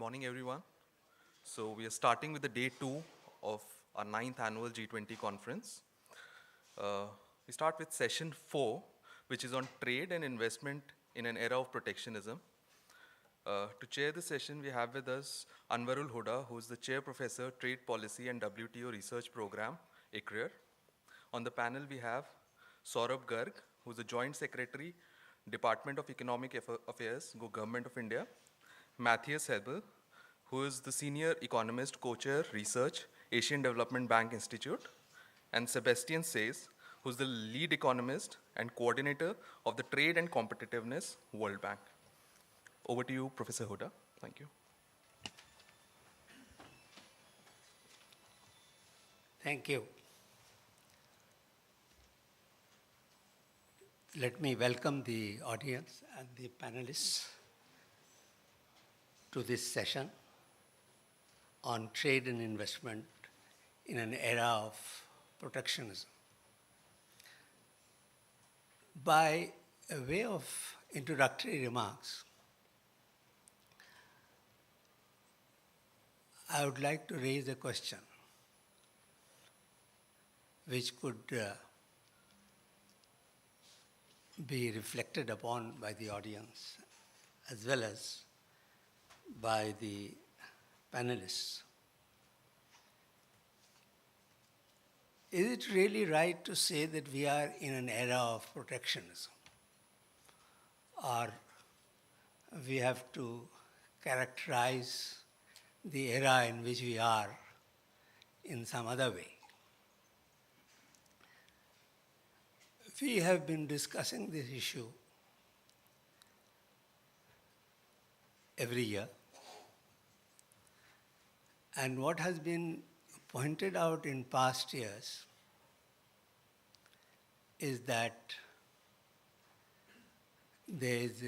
morning, everyone. So we are starting with the day 2 of our 9th annual G20 conference. We start with session 4, which is on trade and investment in an era of protectionism. To chair the session, we have with us Anwarul Huda, who is the Chair Professor, Trade Policy and WTO Research Program, ICRIER. On the panel, we have Saurabh Garg, who is the Joint Secretary, Department of Economic Affairs, Government of India. Matthias Hebel, who is the Senior Economist, Co-Chair, Research, Asian Development Bank Institute. And Sebastian Sayes, who is the Lead Economist and Coordinator of the Trade and Competitiveness World Bank. Over to you, Professor Huda. Thank you. Thank you. Let me welcome the audience and the panelists to this session on trade and investment in an era of protectionism. By way of introductory remarks, I would like to raise a question which could be reflected upon by the audience as well as by the panelists. Is it really right to say that we are in an era of protectionism? Or we have to characterize the era in which we are in some other way? We have been discussing this issue every year. And what has been pointed out in past years is that there's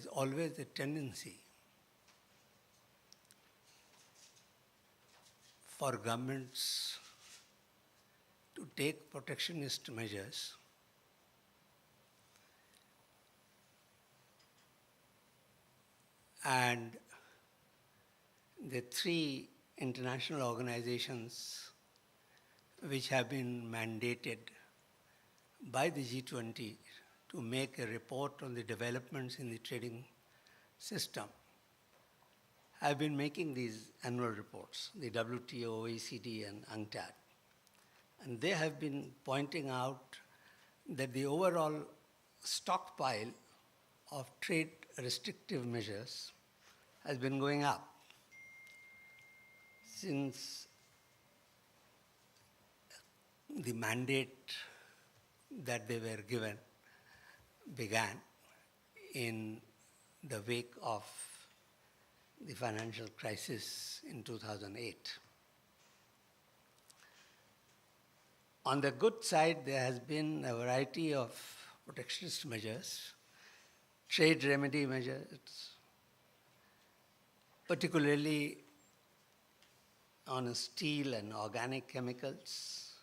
always a tendency for governments to take protectionist measures and the three international organizations which have been mandated by the G20 to make a report on the developments in the trading system have been making these annual reports, the WTO, OECD, and UNCTAD. And they have been pointing out that the overall stockpile of trade restrictive measures has been going up since the mandate that they were given began in the wake of the financial crisis in 2008. On the good side, there has been a variety of protectionist measures, trade remedy measures, particularly on steel and organic chemicals,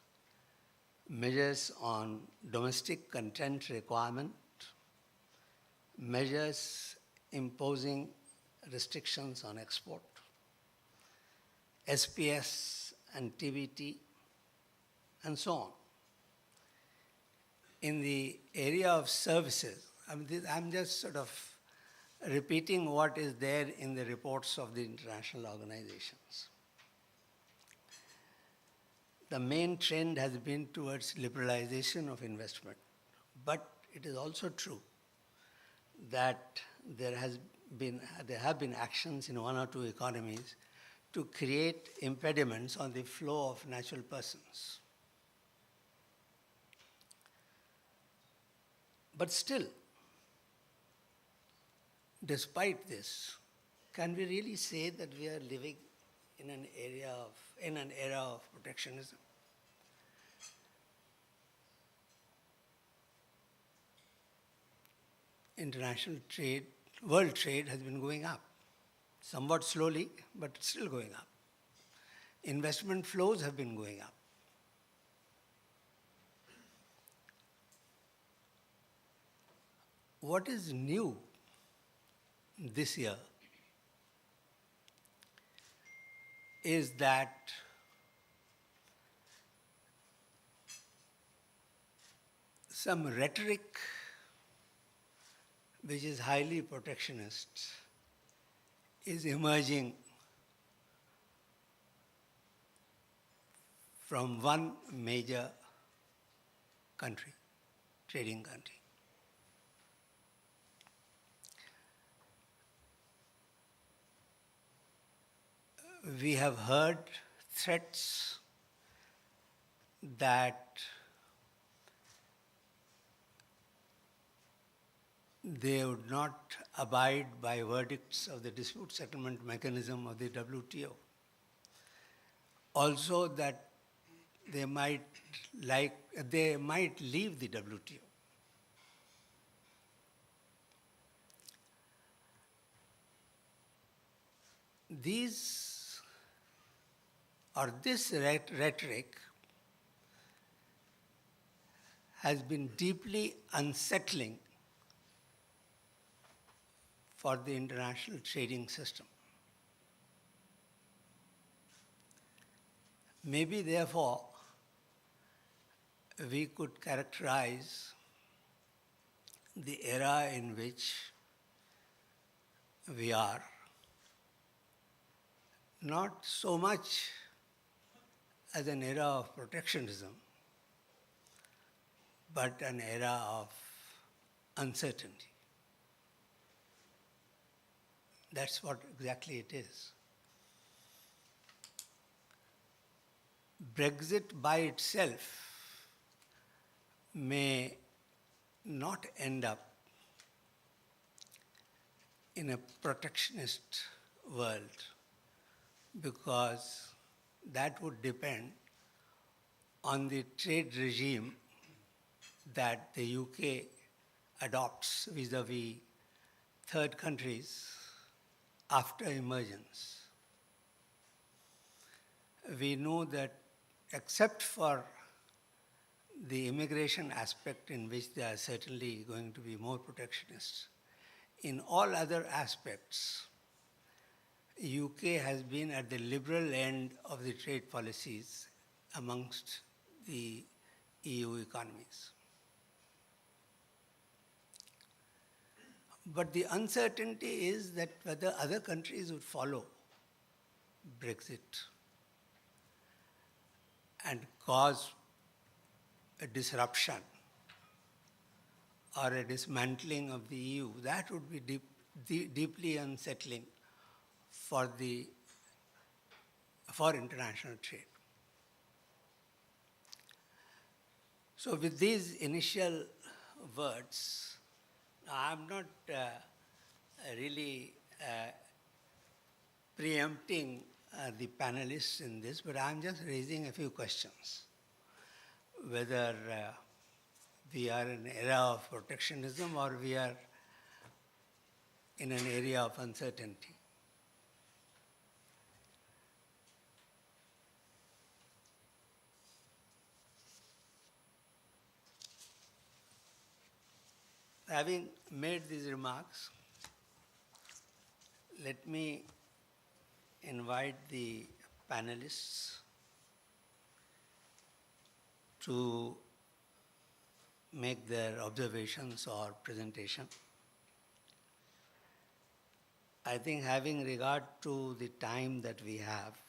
measures on domestic content requirement, measures imposing restrictions on export, SPS and TBT, and so on. In the area of services, I'm just sort of repeating what is there in the reports of the international organizations. The main trend has been towards liberalization of investment, but it is also true that there have been actions in one or two economies to create impediments on the flow of natural persons. But still, despite this, can we really say that we are living in an era of protectionism? International trade, world trade has been going up, somewhat slowly, but still going up. Investment flows have been going up. What is new this year is that some rhetoric which is highly protectionist is emerging from one major country, trading country. We have heard threats that they would not abide by verdicts of the dispute settlement mechanism of the WTO. Also that they might leave the WTO. This rhetoric has been deeply unsettling for the international trading system. Maybe, therefore, we could characterize the era in which we are not so much as an era of protectionism, but an era of uncertainty. That's what exactly it is. Brexit by itself may not end up in a protectionist world, because that would depend on the trade regime that the UK adopts vis-à-vis third countries after emergence. We know that except for the immigration aspect, in which they are certainly going to be more protectionist, in all other aspects, UK has been at the liberal end of the trade policies amongst the EU economies. But the uncertainty is that whether other countries would follow Brexit and cause a disruption or a dismantling of the EU. That would be deeply unsettling for international trade. So with these initial words, I'm not really preempting the panelists in this, but I'm just raising a few questions. Whether we are in an era of protectionism or we are in an area of uncertainty. Having made these remarks, let me invite the panelists to make their observations or presentation. I think, having regard to the time that we have,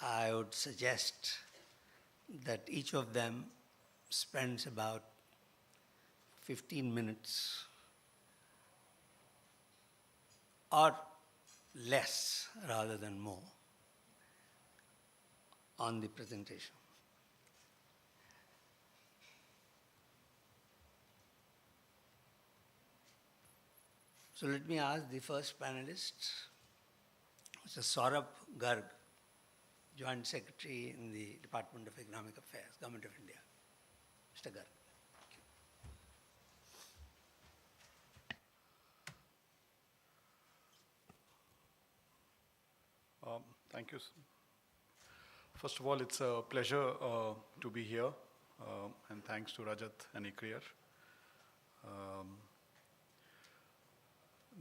I would suggest that each of them spends about 15 minutes or less rather than more on the presentation. So let me ask the first panelist, Mr. Saurabh Garg, Joint Secretary in the Department of Economic Affairs, Government of India. Mr. Garg. Thank you. First of all, it's a pleasure to be here, and thanks to Rajat and ICRIER.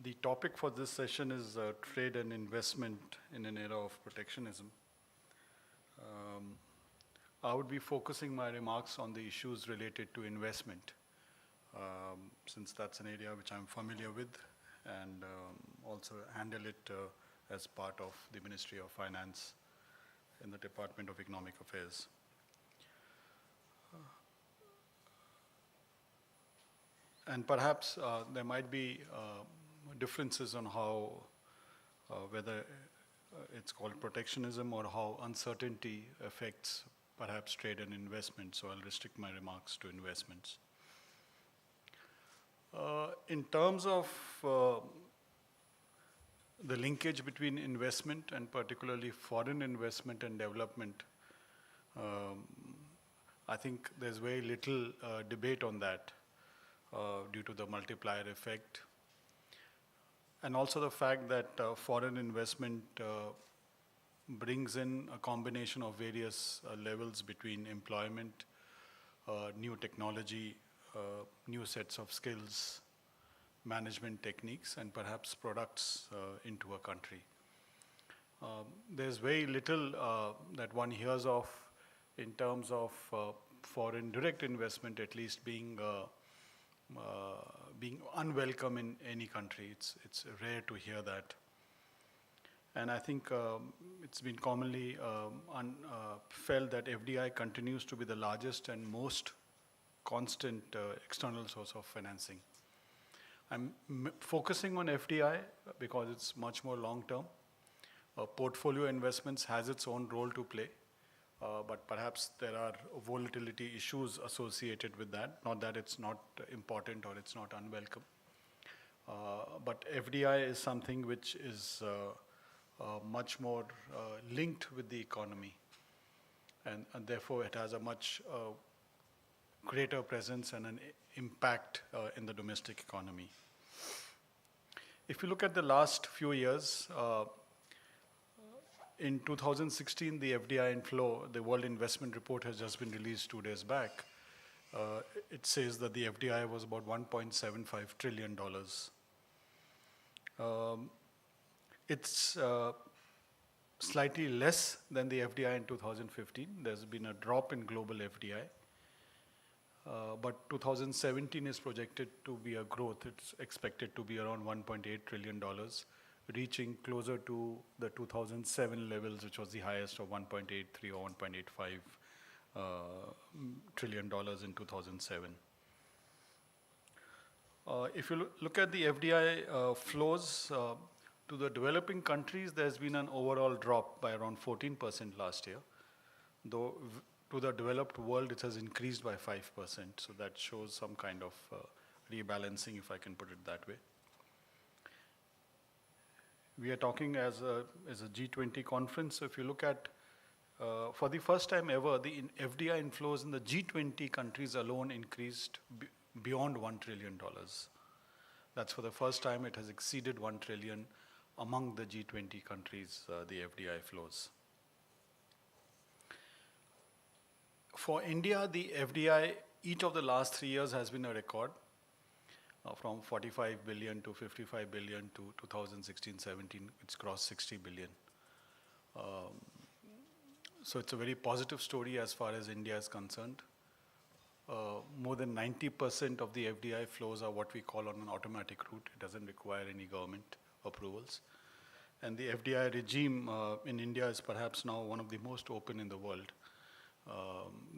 The topic for this session is trade and investment in an era of protectionism. I would be focusing my remarks on the issues related to investment, since that's an area which I'm familiar with, and also handle it as part of the Ministry of Finance in the Department of Economic Affairs. And perhaps there might be differences on how, whether it's called protectionism or how uncertainty affects perhaps trade and investment, so I'll restrict my remarks to investments. In terms of the linkage between investment and particularly foreign investment and development, I think there's very little debate on that due to the multiplier effect. And also the fact that foreign investment brings in a combination of various levels between employment, new technology, new sets of skills, management techniques, and perhaps products into a country. There's very little that one hears of in terms of foreign direct investment, at least being unwelcome in any country. It's rare to hear that. And I think it's been commonly felt that FDI continues to be the largest and most constant external source of financing. I'm focusing on FDI because it's much more long-term. Portfolio investments has its own role to play, but perhaps there are volatility issues associated with that. Not that it's not important or it's not unwelcome. But FDI is something which is much more linked with the economy, and therefore it has a much greater presence and an impact in the domestic economy. If you look at the last few years, in 2016, the FDI inflow, the World Investment Report has just been released 2 days back. It says that the FDI was about $1.75 trillion. It's slightly less than the FDI in 2015. There's been a drop in global FDI. But 2017 is projected to be a growth. It's expected to be around $1.8 trillion, reaching closer to the 2007 levels, which was the highest of 1.83 or 1.85 trillion dollars in 2007. If you look at the FDI flows to the developing countries, there's been an overall drop by around 14% last year, though to the developed world it has increased by 5%. So that shows some kind of rebalancing, if I can put it that way. We are talking as a G20 conference. So if you look at, for the first time ever, the FDI inflows in the G20 countries alone increased beyond $1 trillion. That's for the first time it has exceeded 1 trillion among the G20 countries, the FDI flows. For India, the FDI, each of the last 3 years has been a record, from 45 billion to 55 billion to 2016-17, it's crossed 60 billion. So it's a very positive story as far as India is concerned. More than 90% of the FDI flows are what we call on an automatic route. It doesn't require any government approvals. And the FDI regime in India is perhaps now one of the most open in the world.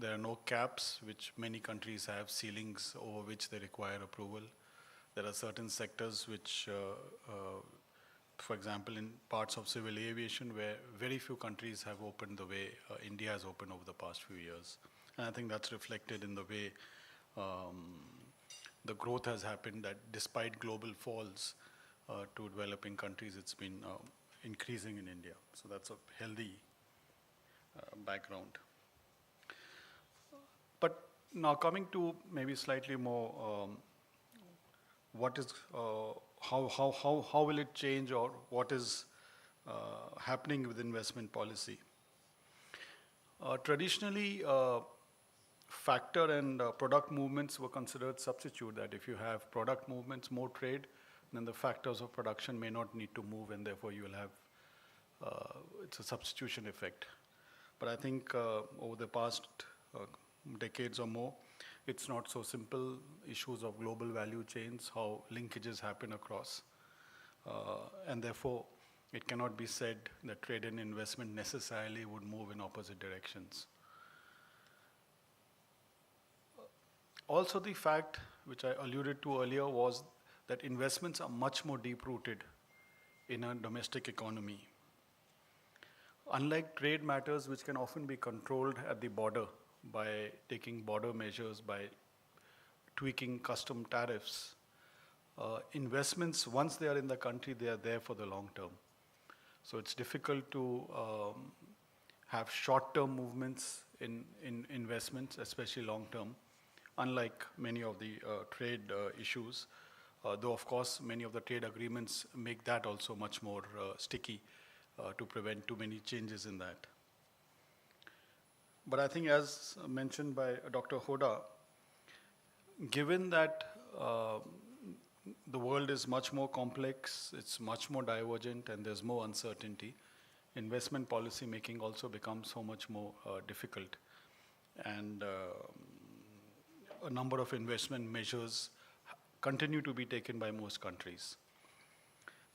There are no caps, which many countries have, ceilings over which they require approval. There are certain sectors which, for example, in parts of civil aviation, where very few countries have opened the way India has opened over the past few years. And I think that's reflected in the way the growth has happened, that despite global falls to developing countries, it's been increasing in India. So that's a healthy background. But now coming to maybe slightly more, what is, how will it change, or what is happening with investment policy? Traditionally, factor and product movements were considered substitute, that if you have product movements, more trade, then the factors of production may not need to move, and therefore you will have, it's a substitution effect. But I think over the past decades or more, it's not so simple. Issues of global value chains, how linkages happen across. And therefore, it cannot be said that trade and investment necessarily would move in opposite directions. Also, the fact which I alluded to earlier was that investments are much more deep-rooted in a domestic economy. Unlike trade matters, which can often be controlled at the border by taking border measures, by tweaking custom tariffs, investments, once they are in the country, they are there for the long term. So it's difficult to have short-term movements in investments, especially long-term, unlike many of the trade issues, though of course many of the trade agreements make that also much more sticky to prevent too many changes in that. But I think, as mentioned by Dr. Hoda, given that the world is much more complex, it's much more divergent, and there's more uncertainty, investment policy making also becomes so much more difficult. And a number of investment measures continue to be taken by most countries.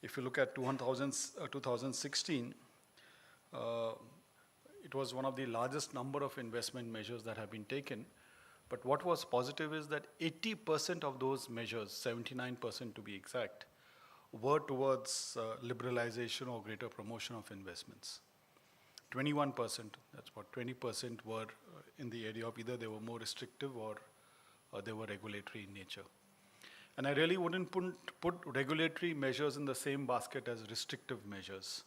If you look at 2016, it was one of the largest number of investment measures that have been taken. But what was positive is that 80% of those measures, 79% to be exact, were towards liberalization or greater promotion of investments. 21%, that's about 20%, were in the area of either they were more restrictive or they were regulatory in nature. And I really wouldn't put regulatory measures in the same basket as restrictive measures,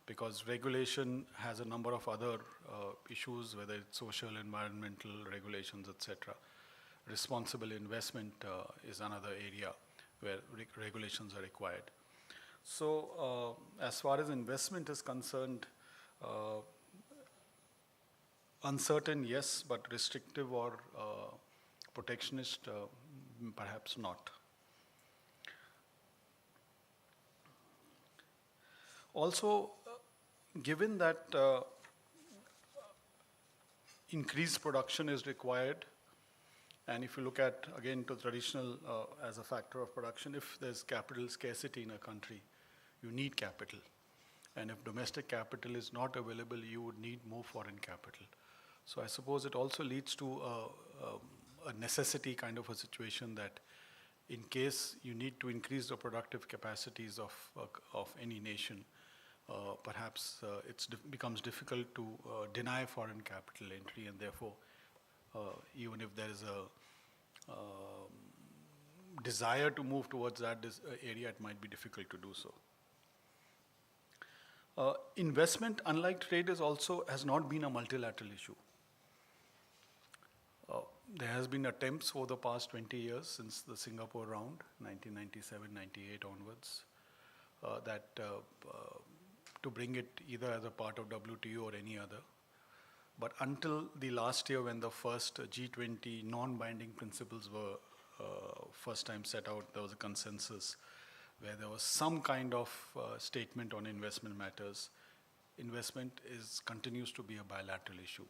because regulation has a number of other issues, whether it's social, environmental regulations, etc. Responsible investment is another area where regulations are required. So as far as investment is concerned, uncertain, yes, but restrictive or protectionist, perhaps not. Also, given that increased production is required, and if you look at, again, to traditional as a factor of production, if there's capital scarcity in a country, you need capital. And if domestic capital is not available, you would need more foreign capital. So I suppose it also leads to a necessity kind of a situation that in case you need to increase the productive capacities of any nation, perhaps it becomes difficult to deny foreign capital entry, and therefore, even if there is a desire to move towards that area, it might be difficult to do so. Investment, unlike trade, has not been a multilateral issue. There has been attempts over the past 20 years since the Singapore round, 1997-98 onwards, that to bring it either as a part of WTO or any other. But until the last year, when the first G20 non-binding principles were first time set out, there was a consensus where there was some kind of statement on investment matters. Investment continues to be a bilateral issue.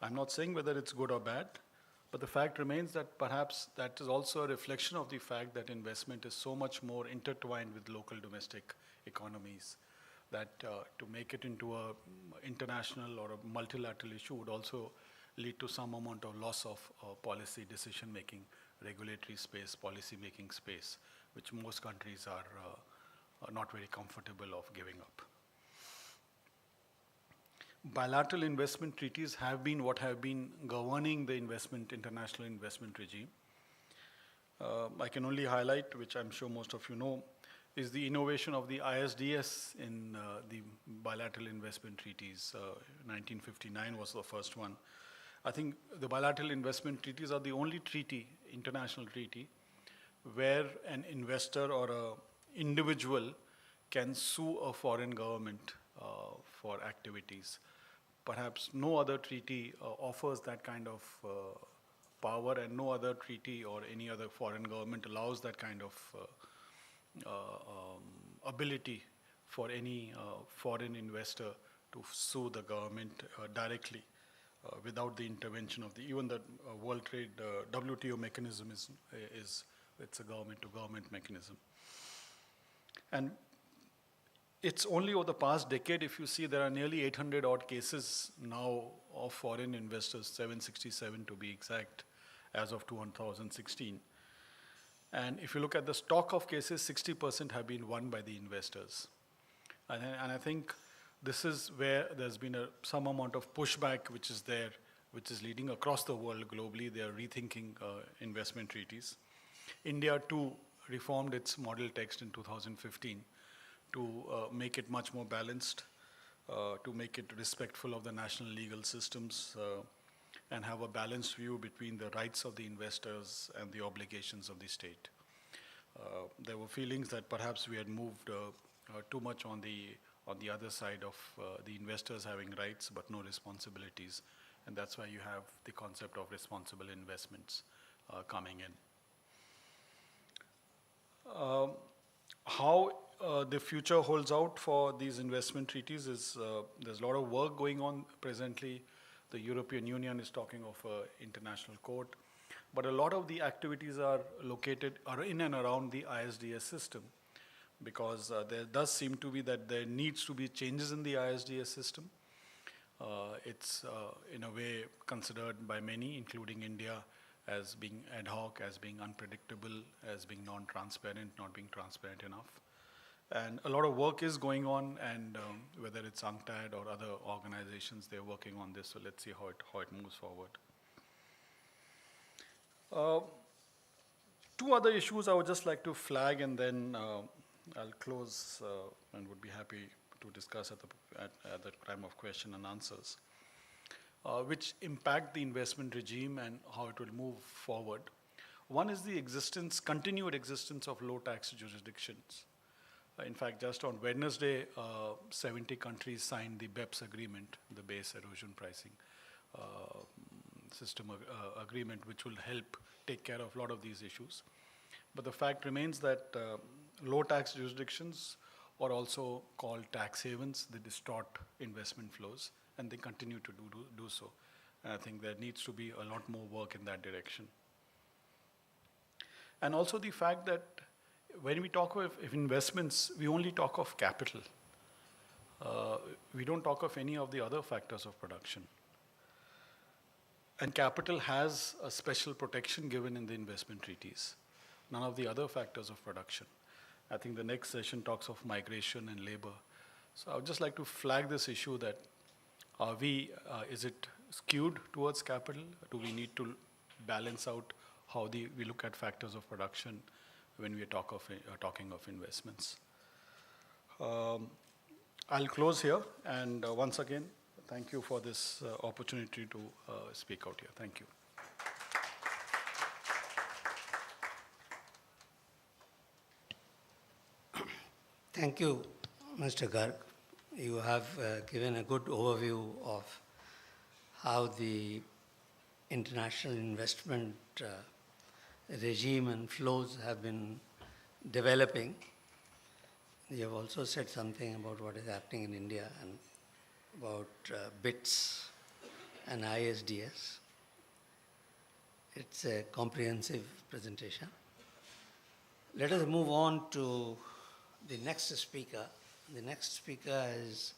I'm not saying whether it's good or bad, but the fact remains that perhaps that is also a reflection of the fact that investment is so much more intertwined with local domestic economies that to make it into a international or a multilateral issue would also lead to some amount of loss of policy decision-making, regulatory space, policy-making space, which most countries are not very comfortable of giving up. Bilateral investment treaties have been what have been governing the international investment regime. I can only highlight, which I'm sure most of you know, is the innovation of the ISDS in the bilateral investment treaties. 1959 was the first one. I think the bilateral investment treaties are the only treaty, international treaty, where an investor or an individual can sue a foreign government for activities. Perhaps no other treaty offers that kind of power, and no other treaty or any other foreign government allows that kind of ability for any foreign investor to sue the government directly without the intervention of even the World Trade WTO mechanism it's a government-to-government mechanism. And it's only over the past decade, if you see, there are nearly 800 odd cases now of foreign investors, 767 to be exact, as of 2016. And if you look at the stock of cases, 60% have been won by the investors. And I think this is where there's been some amount of pushback which is there, which is leading across the world globally. They are rethinking investment treaties. India too reformed its model text in 2015 to make it much more balanced, to make it respectful of the national legal systems, and have a balanced view between the rights of the investors and the obligations of the state. There were feelings that perhaps we had moved too much on the other side of the investors having rights but no responsibilities, and that's why you have the concept of responsible investments coming in. How the future holds out for these investment treaties is there's a lot of work going on presently. The European Union is talking of an international court, but a lot of the activities are in and around the ISDS system, because there does seem to be that there needs to be changes in the ISDS system. It's in a way considered by many, including India, as being ad hoc, as being unpredictable, as being non-transparent, not being transparent enough. And a lot of work is going on, and whether it's UNCTAD or other organizations, they're working on this, so let's see how it moves forward. Two other issues I would just like to flag, and then I'll close and would be happy to discuss at the time of question and answers, which impact the investment regime and how it will move forward. One is the continued existence of low-tax jurisdictions. In fact, just on Wednesday, 70 countries signed the BEPS agreement, the Base Erosion Pricing System agreement, which will help take care of a lot of these issues. But the fact remains that low-tax jurisdictions are also called tax havens. They distort investment flows, and they continue to do so. And I think there needs to be a lot more work in that direction. And also the fact that when we talk of investments, we only talk of capital. We don't talk of any of the other factors of production. And capital has a special protection given in the investment treaties. None of the other factors of production. I think the next session talks of migration and labor. So I would just like to flag this issue that is it skewed towards capital? Do we need to balance out how we look at factors of production when we talking of investments? I'll close here, and once again, thank you for this opportunity to speak out here. Thank you. Thank you, Mr. Garg. You have given a good overview of how the international investment regime and flows have been developing. You have also said something about what is happening in India and about BITS and ISDS. It's a comprehensive presentation. Let us move on to the next speaker. The next speaker is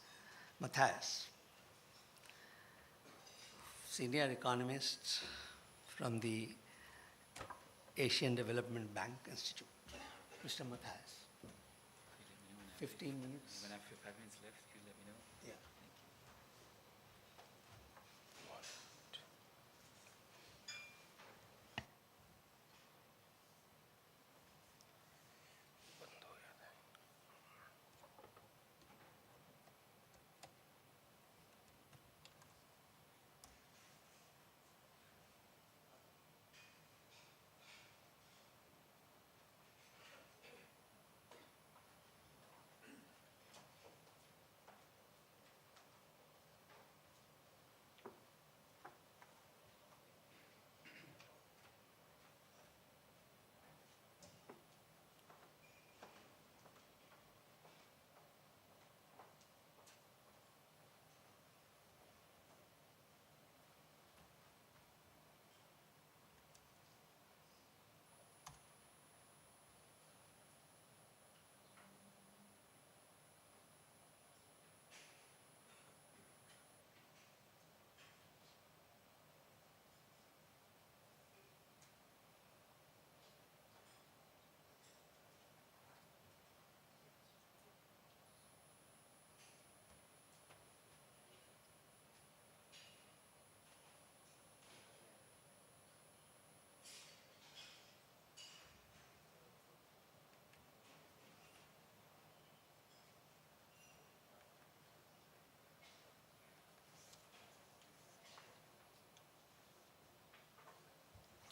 Matthias, senior economist from the Asian Development Bank Institute. Mr. Matthias. 15 minutes. When I have 5 minutes left, you let me know. Yeah.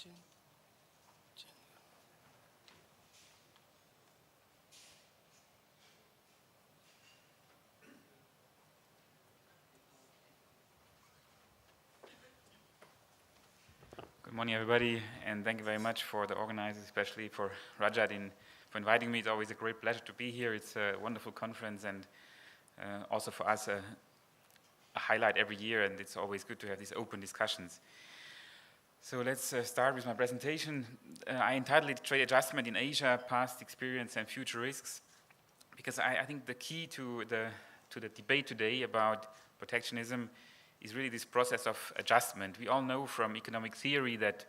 Good morning, everybody, and thank you very much for the organizers, especially for Rajat for inviting me. It's always a great pleasure to be here. It's a wonderful conference, and also for us a highlight every year, and it's always good to have these open discussions. So let's start with my presentation. I entitled it Trade Adjustment in Asia, Past Experience and Future Risks, because I think the key to the debate today about protectionism is really this process of adjustment. We all know from economic theory that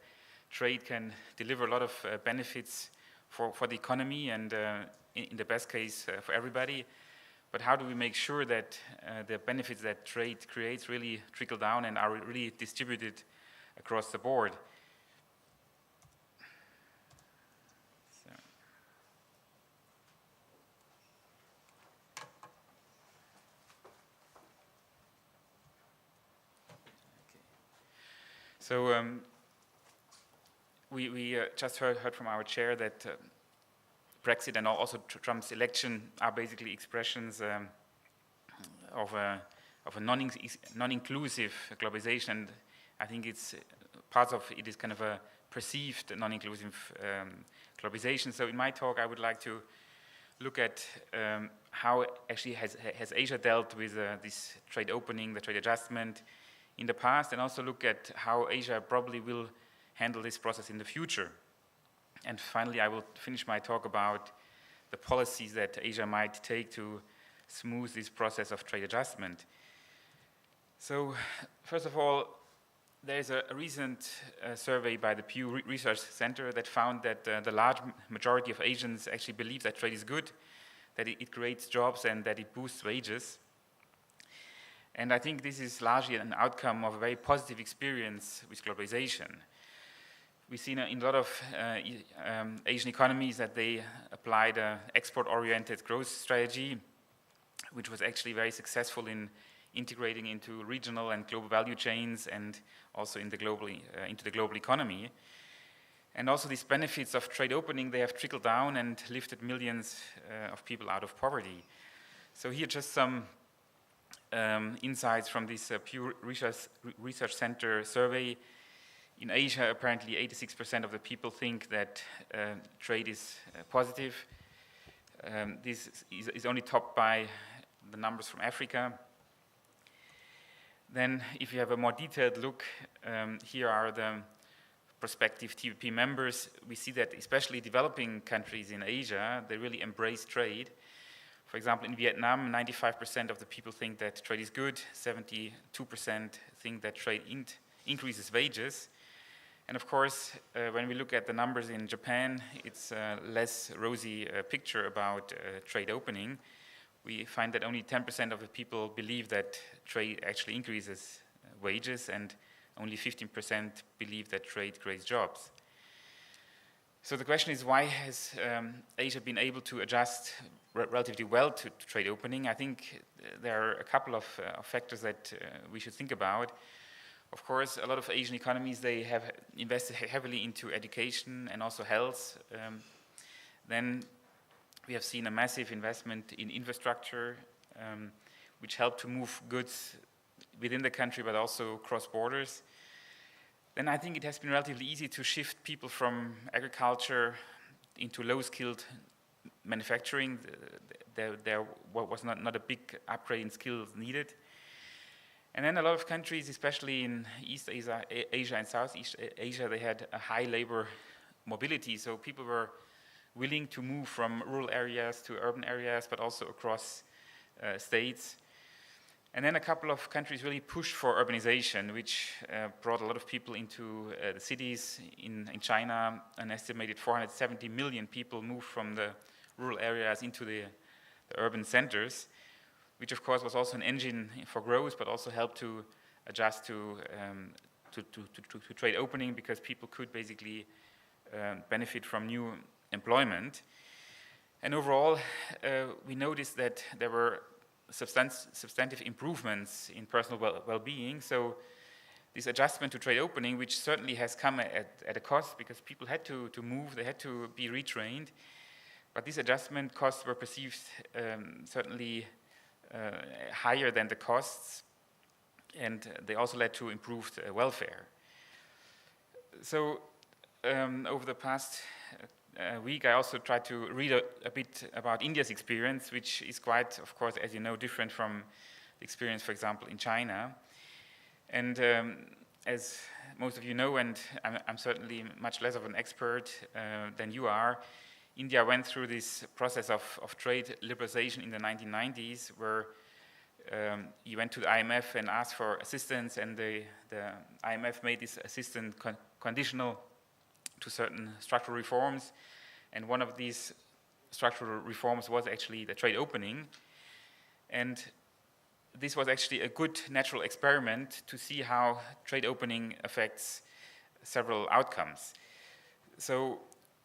trade can deliver a lot of benefits for the economy and in the best case for everybody. But how do we make sure that the benefits that trade creates really trickle down and are really distributed across the board? So we just heard from our chair that Brexit and also Trump's election are basically expressions of a non-inclusive globalization. And I think it's part of it is kind of a perceived non-inclusive globalization. So in my talk, I would like to look at how actually has Asia dealt with this trade opening, the trade adjustment in the past, and also look at how Asia probably will handle this process in the future. And finally, I will finish my talk about the policies that Asia might take to smooth this process of trade adjustment. So, first of all, there is a recent survey by the Pew Research Center that found that the large majority of Asians actually believe that trade is good, that it creates jobs and that it boosts wages. And I think this is largely an outcome of a very positive experience with globalization. We've seen in a lot of Asian economies that they applied an export-oriented growth strategy, which was actually very successful in integrating into regional and global value chains and also in the into the global economy. And also these benefits of trade opening, they have trickled down and lifted millions of people out of poverty. So here just some insights from this Pew Research Center survey. In Asia, apparently 86% of the people think that trade is positive. This is only topped by the numbers from Africa. Then, if you have a more detailed look, here are the prospective TPP members. We see that especially developing countries in Asia, they really embrace trade. For example, in Vietnam, 95% of the people think that trade is good, 72% think that trade increases wages. And of course, when we look at the numbers in Japan, it's a less rosy picture about trade opening. We find that only 10% of the people believe that trade actually increases wages, and only 15% believe that trade creates jobs. So the question is, why has Asia been able to adjust relatively well to trade opening? I think there are a couple of factors that we should think about. Of course, a lot of Asian economies, they have invested heavily into education and also health. Then we have seen a massive investment in infrastructure, which helped to move goods within the country, but also cross borders. Then I think it has been relatively easy to shift people from agriculture into low-skilled manufacturing. There was not a big upgrade in skills needed. And then a lot of countries, especially in East Asia and Southeast Asia, they had a high labor mobility. So people were willing to move from rural areas to urban areas, but also across states. And then a couple of countries really pushed for urbanization, which brought a lot of people into the cities. In China, an estimated 470 million people moved from the rural areas into the urban centers, which of course was also an engine for growth, but also helped to adjust to trade opening, because people could basically benefit from new employment. And overall, we noticed that there were substantive improvements in personal well-being. So this adjustment to trade opening, which certainly has come at a cost because people had to move, they had to be retrained. But these adjustment costs were perceived certainly higher than the costs, and they also led to improved welfare. So over the past week, I also tried to read a bit about India's experience, which is quite, of course, as you know, different from the experience, for example, in China. And as most of you know, and I'm certainly much less of an expert than you are, India went through this process of trade liberalization in the 1990s, where you went to the IMF and asked for assistance, and the IMF made this assistance conditional to certain structural reforms. And one of these structural reforms was actually the trade opening. And this was actually a good natural experiment to see how trade opening affects several outcomes. So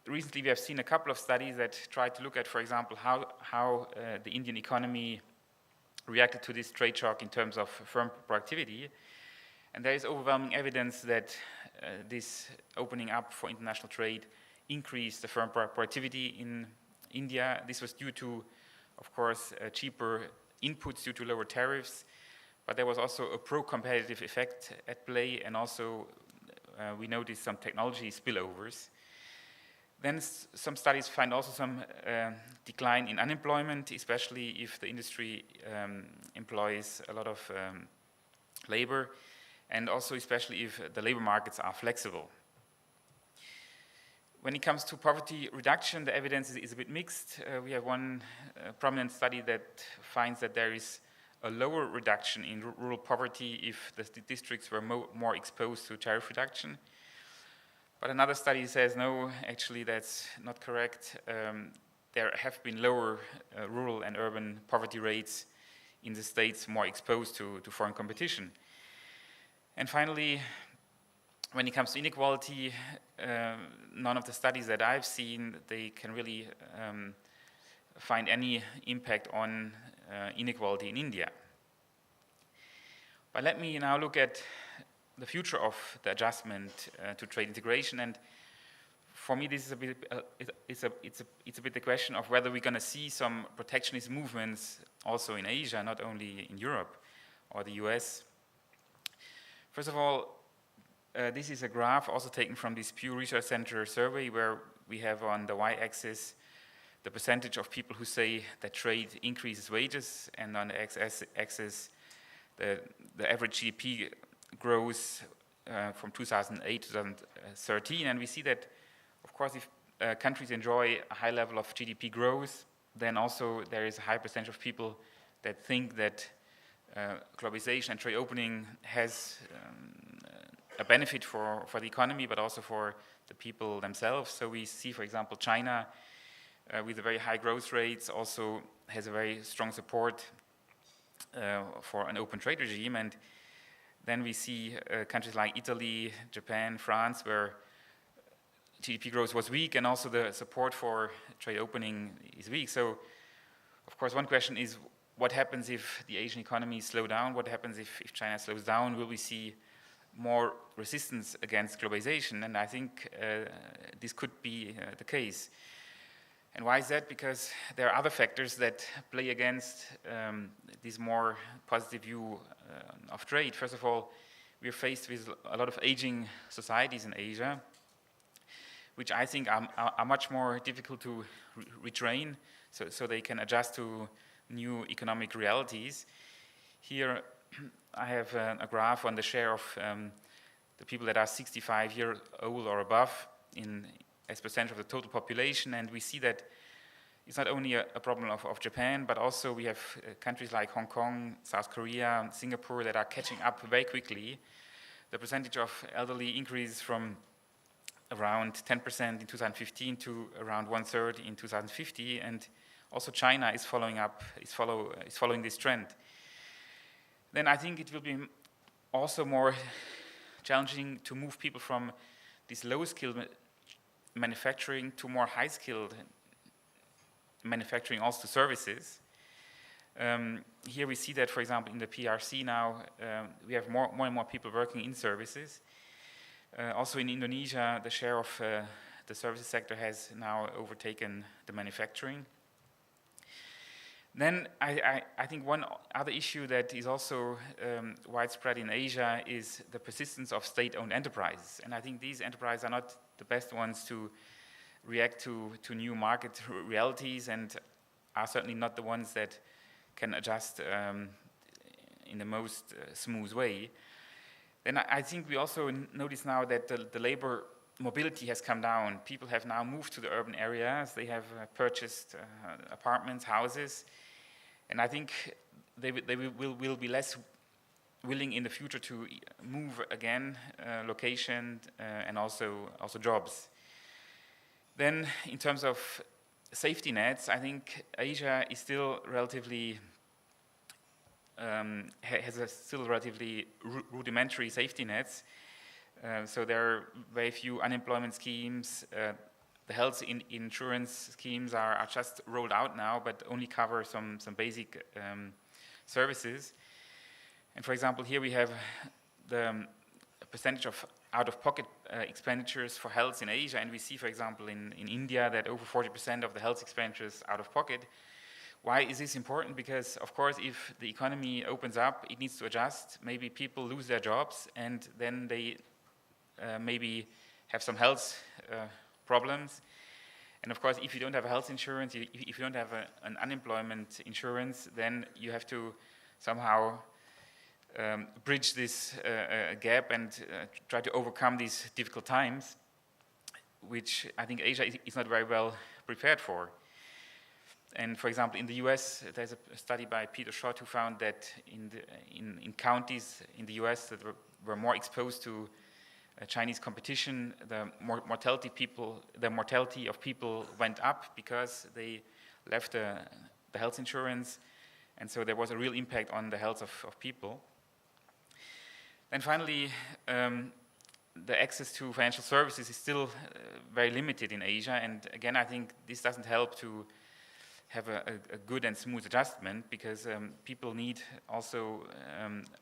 recently we have seen a couple of studies that try to look at, for example, how the Indian economy reacted to this trade shock in terms of firm productivity. And there is overwhelming evidence that this opening up for international trade increased the firm productivity in India. This was due to, of course, cheaper inputs due to lower tariffs, but there was also a pro-competitive effect at play, and also we noticed some technology spillovers. Then some studies find also some decline in unemployment, especially if the industry employs a lot of labor, and also especially if the labor markets are flexible. When it comes to poverty reduction, the evidence is a bit mixed. We have one prominent study that finds that there is a lower reduction in rural poverty if the districts were more exposed to tariff reduction. But another study says, no, actually that's not correct. There have been lower rural and urban poverty rates in the states more exposed to foreign competition. And finally, when it comes to inequality, none of the studies that I've seen, they can really find any impact on inequality in India. But let me now look at the future of the adjustment to trade integration. And for me, this is it's a bit the question of whether we're going to see some protectionist movements also in Asia, not only in Europe or the US. First of all, this is a graph also taken from this Pew Research Center survey, where we have on the y-axis the percentage of people who say that trade increases wages, and on the x-axis the average GDP grows from 2008 to 2013. And we see that, of course, if countries enjoy a high level of GDP growth, then also there is a high percentage of people that think that globalization and trade opening has a benefit for the economy, but also for the people themselves. So we see, for example, China with the very high growth rates also has a very strong support for an open trade regime. And then we see countries like Italy, Japan, France, where GDP growth was weak, and also the support for trade opening is weak. So, of course, one question is, what happens if the Asian economies slow down? What happens if China slows down? Will we see more resistance against globalization? And I think this could be the case. And why is that? Because there are other factors that play against this more positive view of trade. First of all, we are faced with a lot of aging societies in Asia, which I think are much more difficult to retrain, so they can adjust to new economic realities. Here I have a graph on the share of the people that are 65 years old or above as percentage of the total population, and we see that it's not only a problem of Japan, but also we have countries like Hong Kong, South Korea, Singapore that are catching up very quickly. The percentage of elderly increases from around 10% in 2015 to around 1/3 in 2050, and also China is following this trend. Then I think it will be also more challenging to move people from this low-skilled manufacturing to more high-skilled manufacturing, also to services. Here we see that, for example, in the PRC now, we have more and more people working in services. Also in Indonesia, the share of the services sector has now overtaken the manufacturing. Then I think one other issue that is also widespread in Asia is the persistence of state-owned enterprises. And I think these enterprises are not the best ones to react to new market realities, and are certainly not the ones that can adjust in the most smooth way. Then I think we also notice now that the labor mobility has come down. People have now moved to the urban areas. They have purchased apartments, houses, and I think they will be less willing in the future to move again, location, and also jobs. Then, in terms of safety nets, I think Asia is still relatively has still relatively rudimentary safety nets. So there are very few unemployment schemes. The health insurance schemes are just rolled out now, but only cover some basic services. And for example, here we have the percentage of out-of-pocket expenditures for health in Asia, and we see, for example, in India that over 40% of the health expenditures out-of-pocket. Why is this important? Because, of course, if the economy opens up, it needs to adjust. Maybe people lose their jobs, and then they maybe have some health problems. And of course, if you don't have a health insurance, if you don't have an unemployment insurance, then you have to somehow bridge this gap and try to overcome these difficult times, which I think Asia is not very well prepared for. And for example, in the US, there's a study by Peter Schott who found that in counties in the US that were more exposed to Chinese competition, the mortality of people went up because they left the health insurance, and so there was a real impact on the health of people. And finally, the access to financial services is still very limited in Asia, and again, I think this doesn't help to have a good and smooth adjustment, because people need also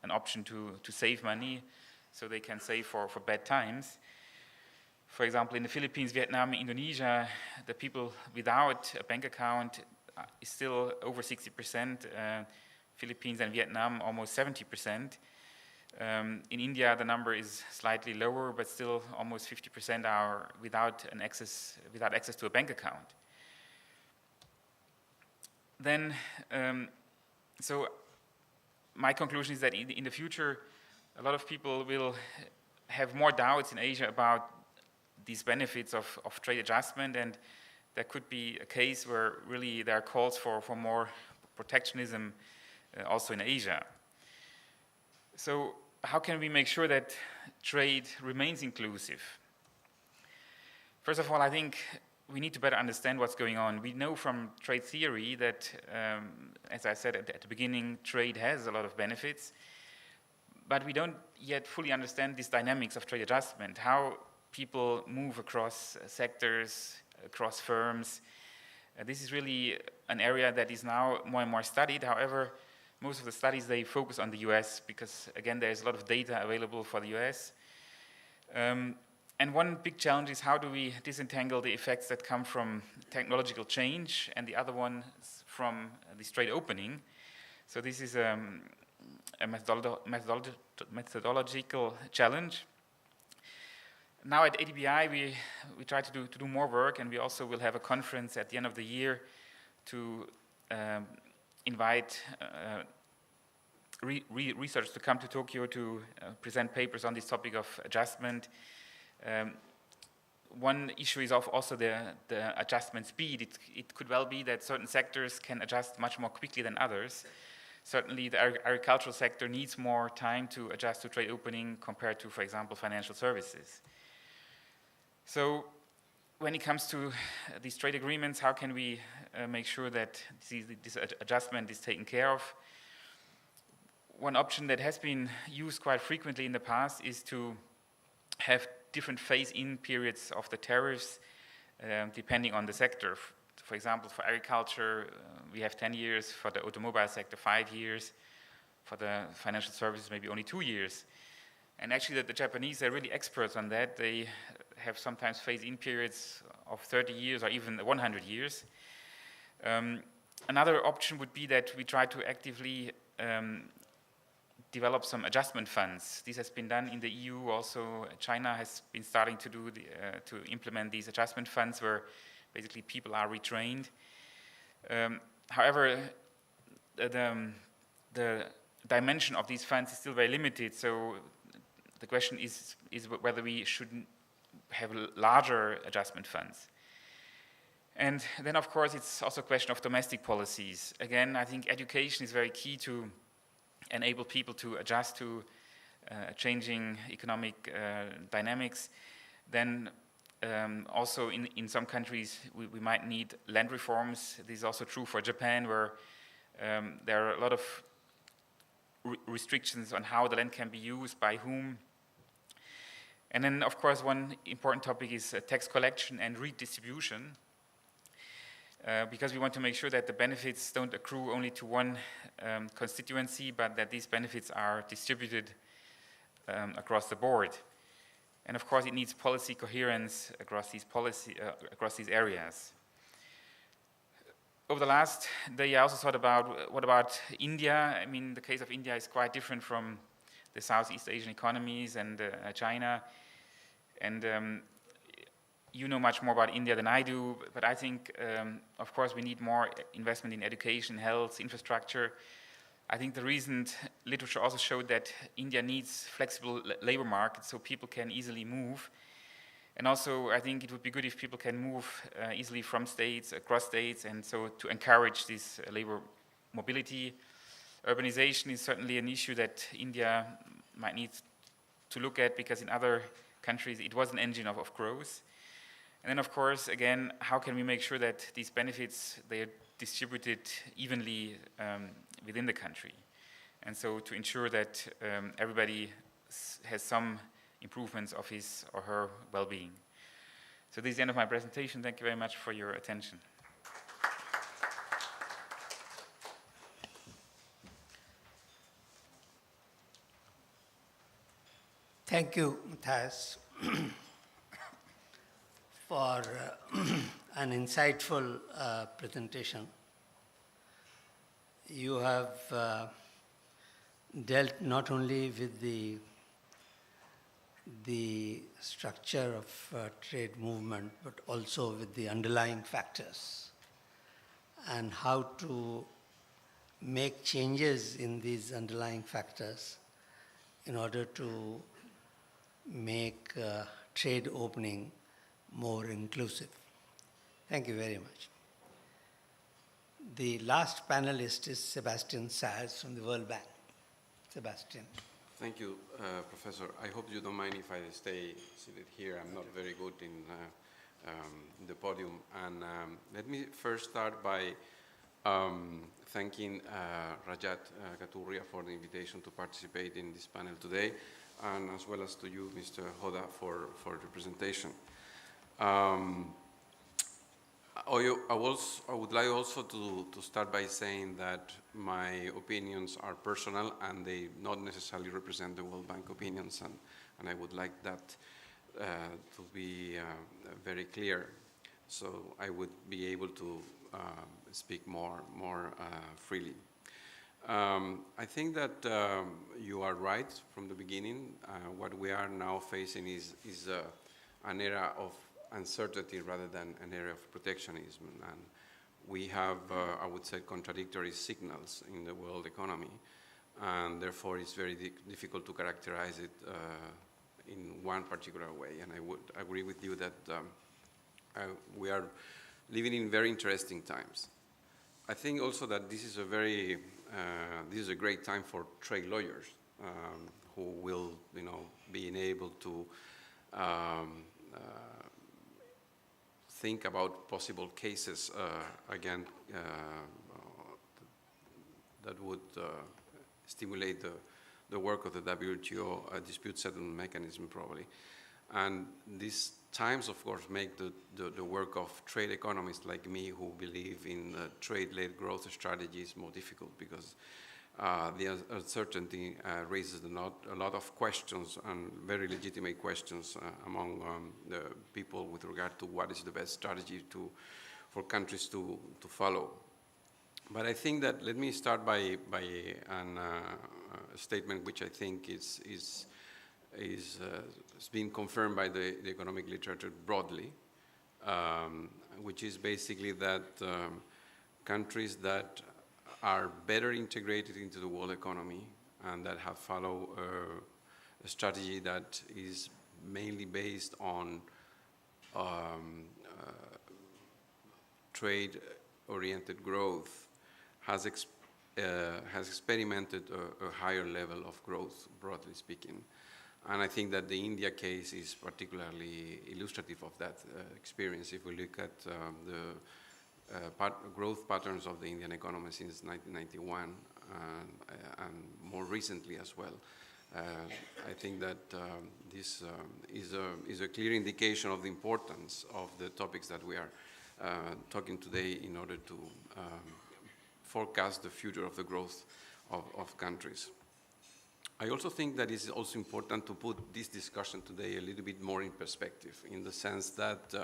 an option to save money, so they can save for bad times. For example, in the Philippines, Vietnam, Indonesia, the people without a bank account is still over 60%. Philippines and Vietnam, almost 70%. In India, the number is slightly lower, but still almost 50% are without access to a bank account. Then, so my conclusion is that in the future, a lot of people will have more doubts in Asia about these benefits of trade adjustment, and there could be a case where really there are calls for more protectionism also in Asia. So how can we make sure that trade remains inclusive? First of all, I think we need to better understand what's going on. We know from trade theory that, as I said at the beginning, trade has a lot of benefits, but we don't yet fully understand these dynamics of trade adjustment, how people move across sectors, across firms. This is really an area that is now more and more studied. However, most of the studies, they focus on the US because, again, there's a lot of data available for the US. And one big challenge is how do we disentangle the effects that come from technological change and the other one from this trade opening. So this is a methodological challenge. Now at ADBI, we try to do more work, and we also will have a conference at the end of the year to invite researchers to come to Tokyo to present papers on this topic of adjustment. One issue is also the adjustment speed. It could well be that certain sectors can adjust much more quickly than others. Certainly the agricultural sector needs more time to adjust to trade opening compared to, for example, financial services. So when it comes to these trade agreements, how can we make sure that this adjustment is taken care of? One option that has been used quite frequently in the past is to have different phase-in periods of the tariffs depending on the sector. for example, for agriculture, we have 10 years, for the automobile sector, 5 years, for the financial services, maybe only 2 years. And actually, the Japanese are really experts on that. They have sometimes phase-in periods of 30 years or even 100 years. Another option would be that we try to actively develop some adjustment funds. This has been done in the EU. Also, China has been starting to do to implement these adjustment funds, where basically people are retrained. However, the dimension of these funds is still very limited. So the question is whether we should have larger adjustment funds. And then, of course, it's also a question of domestic policies. Again, I think education is very key to enable people to adjust to changing economic dynamics. Then also in some countries we might need land reforms. This is also true for Japan, where there are a lot of restrictions on how the land can be used, by whom. And then, of course, one important topic is tax collection and redistribution. Because we want to make sure that the benefits don't accrue only to one constituency, but that these benefits are distributed across the board. And of course, it needs policy coherence across these areas. Over the last day, I also thought about what about India. I mean, the case of India is quite different from the Southeast Asian economies and China. And you know much more about India than I do, but I think, of course, we need more investment in education, health, infrastructure. I think the recent literature also showed that India needs flexible labor markets so people can easily move. And also, I think it would be good if people can move easily from states, across states, and so to encourage this labor mobility. Urbanization is certainly an issue that India might need to look at, because in other countries it was an engine of growth. And then, of course, again, how can we make sure that these benefits, they are distributed evenly within the country? And so to ensure that everybody has some improvements of his or her well-being. So this is the end of my presentation. Thank you very much for your attention. Thank you, Matthias, for an insightful presentation. You have dealt not only with the structure of trade movement, but also with the underlying factors and how to make changes in these underlying factors in order to make trade opening more inclusive. Thank you very much. The last panelist is Sebastian Saz from the World Bank. Sebastian. Thank you, Professor. I hope you don't mind if I stay seated here. I'm not very good in the podium. And let me first start by thanking Rajat Katuria for the invitation to participate in this panel today, and as well as to you, Mr. Hoda, for the presentation. I would like also to start by saying that my opinions are personal and they not necessarily represent the World Bank opinions, and I would like that to be very clear, so I would be able to speak more freely. I think that you are right from the beginning. What we are now facing is an era of uncertainty rather than an era of protectionism, and we have, I would say, contradictory signals in the world economy, and therefore it's very difficult to characterize it in one particular way. And I would agree with you that we are living in very interesting times. I think also that this is a great time for trade lawyers who will, be enabled to think about possible cases again that would stimulate the work of the WTO dispute settlement mechanism, probably. And this times, of course, make the work of trade economists like me who believe in trade-led growth strategies more difficult, because the uncertainty raises a lot of questions, and very legitimate questions among the people with regard to what is the best strategy for countries to follow. But I think that, let me start by a statement which I think is being confirmed by the economic literature broadly, which is basically that countries that are better integrated into the world economy and that have followed a strategy that is mainly based on trade-oriented growth has experimented a higher level of growth, broadly speaking. And I think that the India case is particularly illustrative of that experience. If we look at the growth patterns of the Indian economy since 1991 and more recently as well, I think that this is a clear indication of the importance of the topics that we are talking today in order to forecast the future of the growth of countries. I also think that it's also important to put this discussion today a little bit more in perspective, in the sense that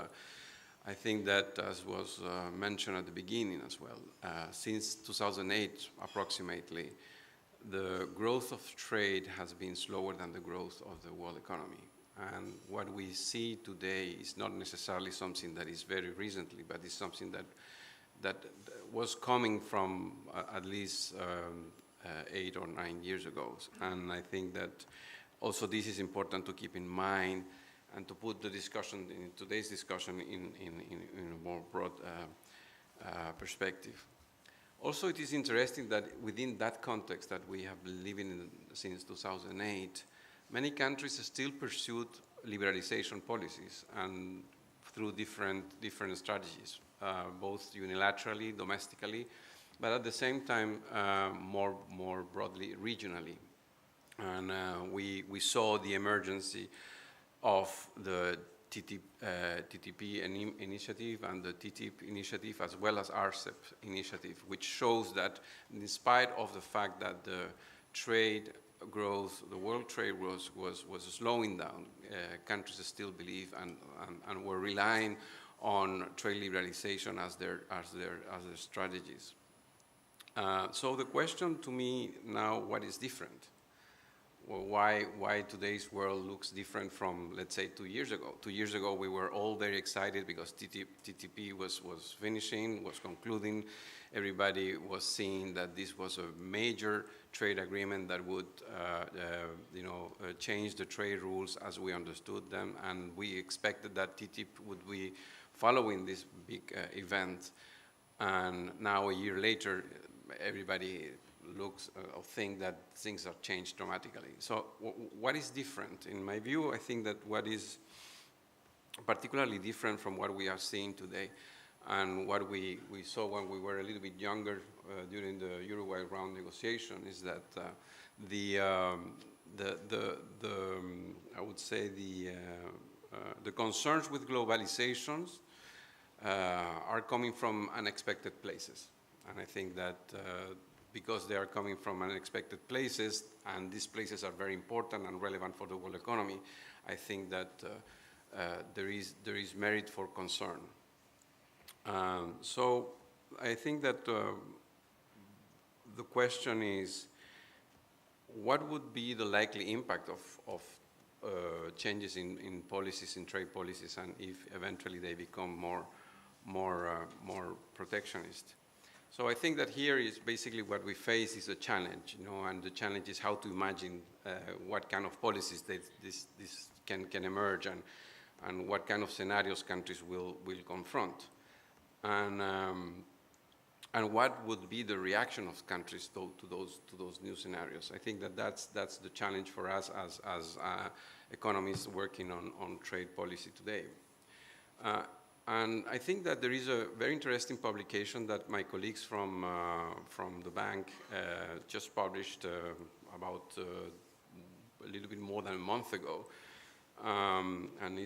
I think that, as was mentioned at the beginning as well, since 2008 approximately, the growth of trade has been slower than the growth of the world economy. And what we see today is not necessarily something that is very recently, but it's something that was coming from at least 8 or 9 years ago. And I think that also this is important to keep in mind and to put the discussion, in today's discussion, in a more broad perspective. Also, it is interesting that within that context that we have been living in since 2008, many countries still pursued liberalization policies and through different strategies, both unilaterally, domestically, but at the same time more broadly regionally. And we saw the emergence of the TTP initiative and the TTIP initiative, as well as RCEP initiative, which shows that in spite of the fact that the trade growth, the world trade growth was slowing down, countries still believe and were relying on trade liberalization as their strategies. So the question to me now, what is different? Well, why today's world looks different from, let's say, 2 years ago? 2 years ago, we were all very excited because TTP was finishing, was concluding. Everybody was seeing that this was a major trade agreement that would, change the trade rules as we understood them, and we expected that TTIP would be following this big event. And now, a year later, everybody looks or think that things have changed dramatically. So what is different? In my view, I think that what is particularly different from what we are seeing today and what we saw when we were a little bit younger during the Uruguay round negotiation is that I would say the concerns with globalizations are coming from unexpected places. And I think that because they are coming from unexpected places, and these places are very important and relevant for the world economy, I think that there is merit for concern. So I think that the question is, what would be the likely impact of changes in policies, in trade policies, and if eventually they become more protectionist? So I think that here is basically what we face is a challenge, and the challenge is how to imagine what kind of policies this can emerge, and what kind of scenarios countries will confront, and what would be the reaction of countries to those new scenarios. I think that that's the challenge for us as economists working on trade policy today. And I think that there is a very interesting publication that my colleagues from the bank just published about a little bit more than a month ago, and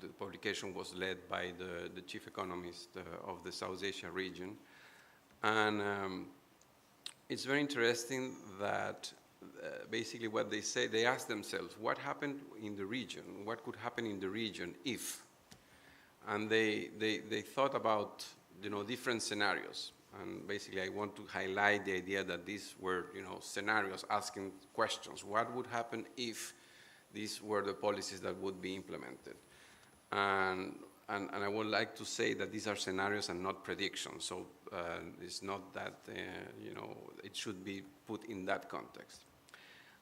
the publication was led by the chief economist of the South Asia region. And it's very interesting that basically what they say, they ask themselves, what happened in the region? What could happen in the region if? And they thought about, different scenarios. And basically I want to highlight the idea that these were, scenarios asking questions. What would happen if these were the policies that would be implemented? And I would like to say that these are scenarios and not predictions. So it's not that, it should be put in that context.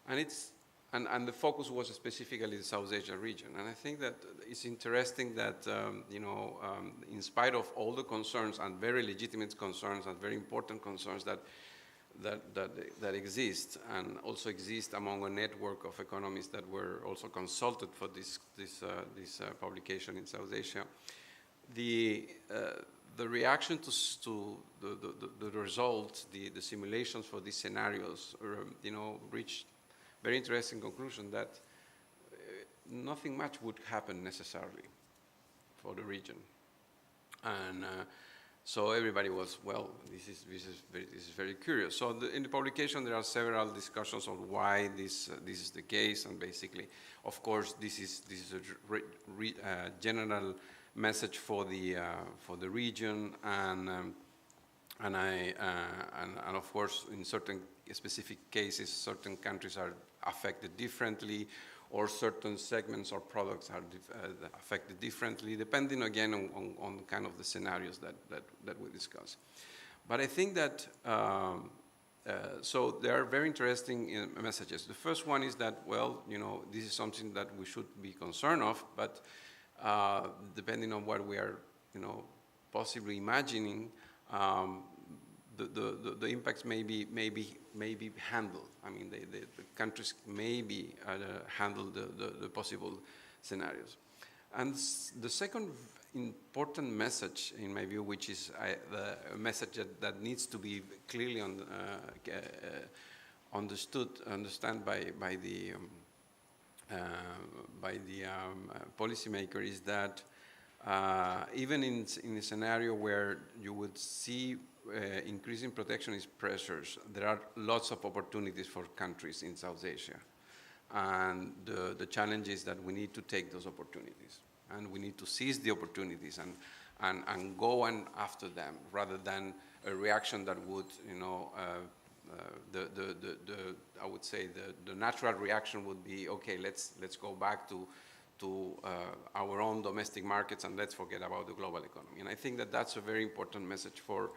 And the focus was specifically the South Asia region. And I think that it's interesting that, in spite of all the concerns and very legitimate concerns and very important concerns that exist, and also exist among a network of economists that were also consulted for this publication in South Asia, the reaction to the results, the simulations for these scenarios, reached very interesting conclusion that nothing much would happen necessarily for the region. And so everybody was, well, this is very curious. So in the publication there are several discussions on why this is the case, and basically, of course, this is a general message for the region, and of course, in certain specific cases, certain countries are affected differently, or certain segments or products are affected differently, depending again on kind of the scenarios that we discuss. But I think that, so there are very interesting messages. The first one is that, well, this is something that we should be concerned of, but depending on what we are, possibly imagining, the impacts may be handled. I mean, the countries may be handle the possible scenarios. And the second important message, in my view, which is the message that needs to be clearly understood by the policymaker, is that even in a scenario where you would see increasing protectionist pressures, there are lots of opportunities for countries in South Asia. And the challenge is that we need to take those opportunities, and we need to seize the opportunities and go after them, rather than a reaction that would, I would say the natural reaction would be, okay, let's go back to our own domestic markets and let's forget about the global economy. And I think that that's a very important message for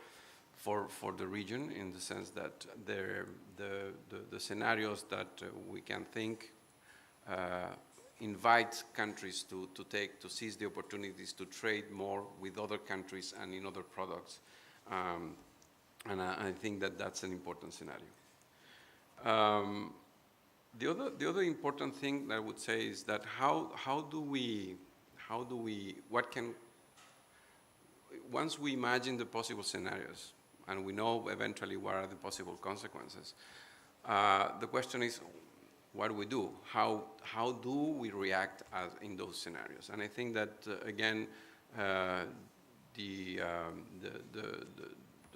the region, in the sense that the scenarios that we can think invite countries to seize the opportunities to trade more with other countries and in other products. And I think that that's an important scenario. The other important thing that I would say is that once we imagine the possible scenarios, and we know eventually what are the possible consequences, the question is, what do we do? How do we react in those scenarios? And I think that, again, the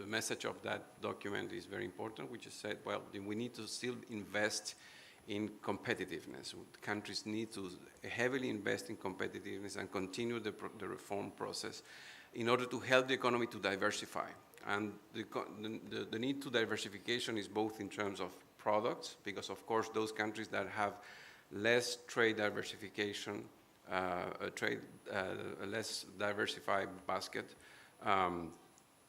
message of that document is very important, which is said, well, we need to still invest in competitiveness. Countries need to heavily invest in competitiveness and continue the reform process in order to help the economy to diversify. And the need to diversification is both in terms of products, because of course those countries that have less trade diversification, a less diversified basket,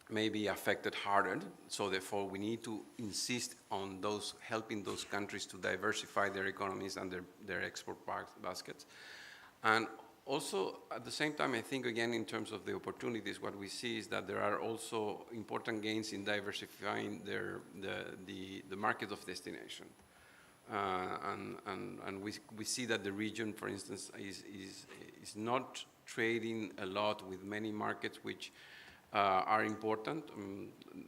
may be affected harder. So therefore we need to insist on helping those countries to diversify their economies and their export baskets. And also, at the same time, I think, again, in terms of the opportunities, what we see is that there are also important gains in diversifying the market of destination. And we see that the region, for instance, is not trading a lot with many markets which are important.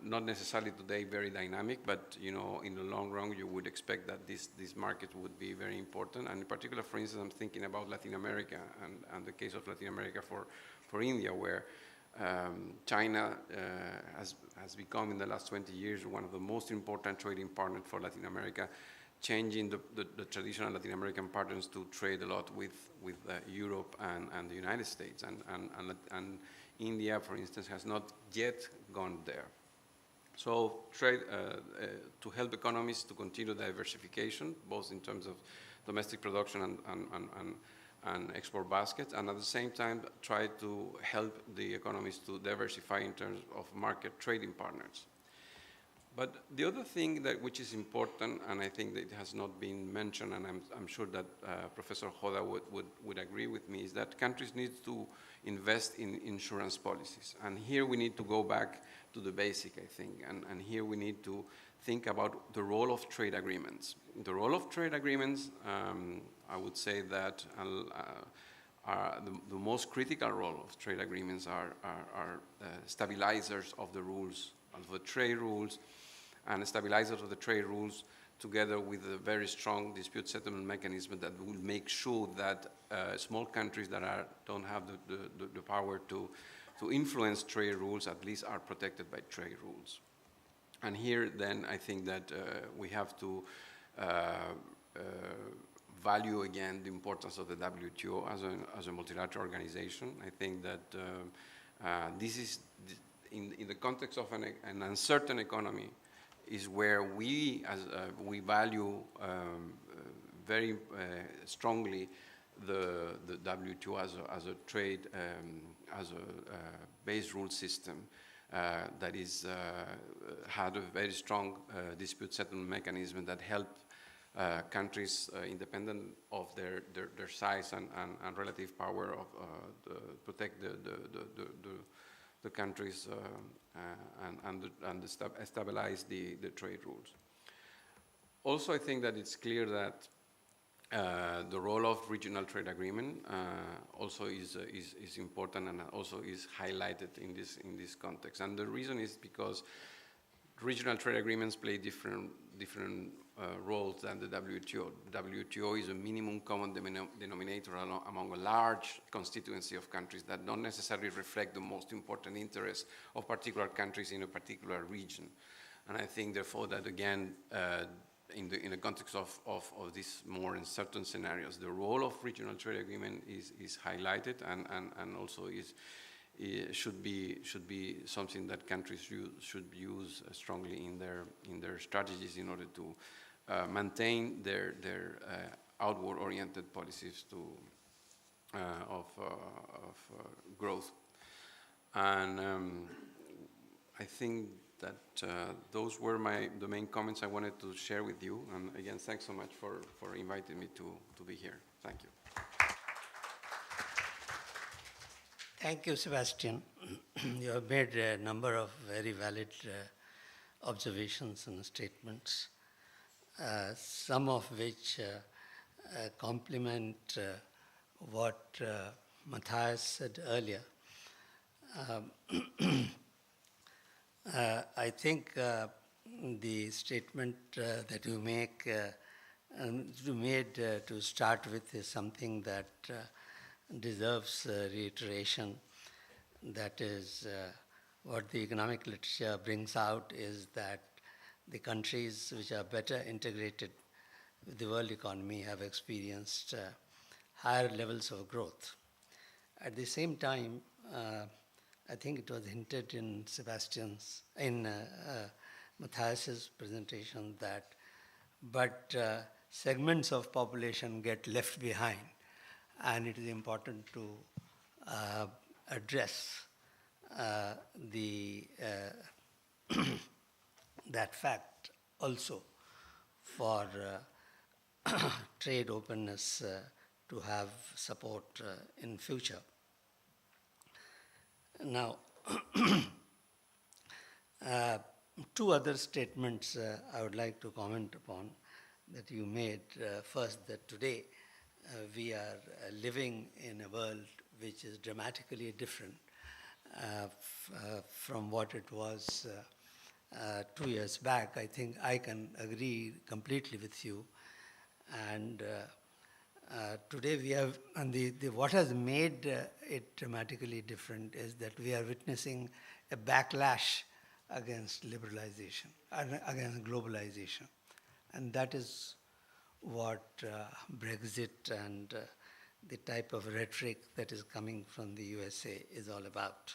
Not necessarily today very dynamic, but in the long run you would expect that this market would be very important. And in particular, for instance, I'm thinking about Latin America and the case of Latin America for India, where China has become in the last 20 years one of the most important trading partners for Latin America, changing the traditional Latin American partners to trade a lot with Europe and the United States. And India, for instance, has not yet gone there. So trade, to help economies to continue diversification, both in terms of domestic production and export baskets, and at the same time try to help the economies to diversify in terms of market trading partners. But the other thing which is important, and I think that it has not been mentioned, and I'm sure that Professor Hoda would agree with me, is that countries need to invest in insurance policies. And here we need to go back to the basic, I think, and here we need to think about the role of trade agreements. The role of trade agreements, I would say that the most critical role of trade agreements are stabilizers of the rules, of the trade rules, and stabilizers of the trade rules together with a very strong dispute settlement mechanism that will make sure that small countries that don't have the power to influence trade rules at least are protected by trade rules. And here then I think that we have to value again the importance of the WTO as a multilateral organization. I think that this is, in the context of an uncertain economy, is where we value very strongly the WTO as a trade, as a base rule system that is had a very strong dispute settlement mechanism that help countries, independent of their size and relative power, protect the countries and stabilize the trade rules. Also, I think that it's clear that the role of regional trade agreement also is important and also is highlighted in this context. And the reason is because regional trade agreements play different roles than the WTO. WTO is a minimum common denominator among a large constituency of countries that don't necessarily reflect the most important interests of particular countries in a particular region. And I think, therefore, that again, in the context of these more uncertain scenarios, the role of regional trade agreement is highlighted and also should be something that countries should use strongly in their strategies in order to maintain their outward-oriented policies of growth. And I think that those were the main comments I wanted to share with you. And again, thanks so much for inviting me to be here. Thank you. Thank you, Sebastian. You have made a number of very valid observations and statements, some of which complement what Matthias said earlier. I think the statement that you made to start with is something that deserves reiteration. That is, what the economic literature brings out is that the countries which are better integrated with the world economy have experienced higher levels of growth. At the same time, I think it was hinted in Matthias's presentation but segments of population get left behind, and it is important to address that fact also for trade openness to have support in future. Now, two other statements I would like to comment upon that you made. First, that today we are living in a world which is dramatically different from what it was 2 years back. I think I can agree completely with you. And today we have, and what has made it dramatically different is that we are witnessing a backlash against liberalization, against globalization. And that is what Brexit and the type of rhetoric that is coming from the USA is all about.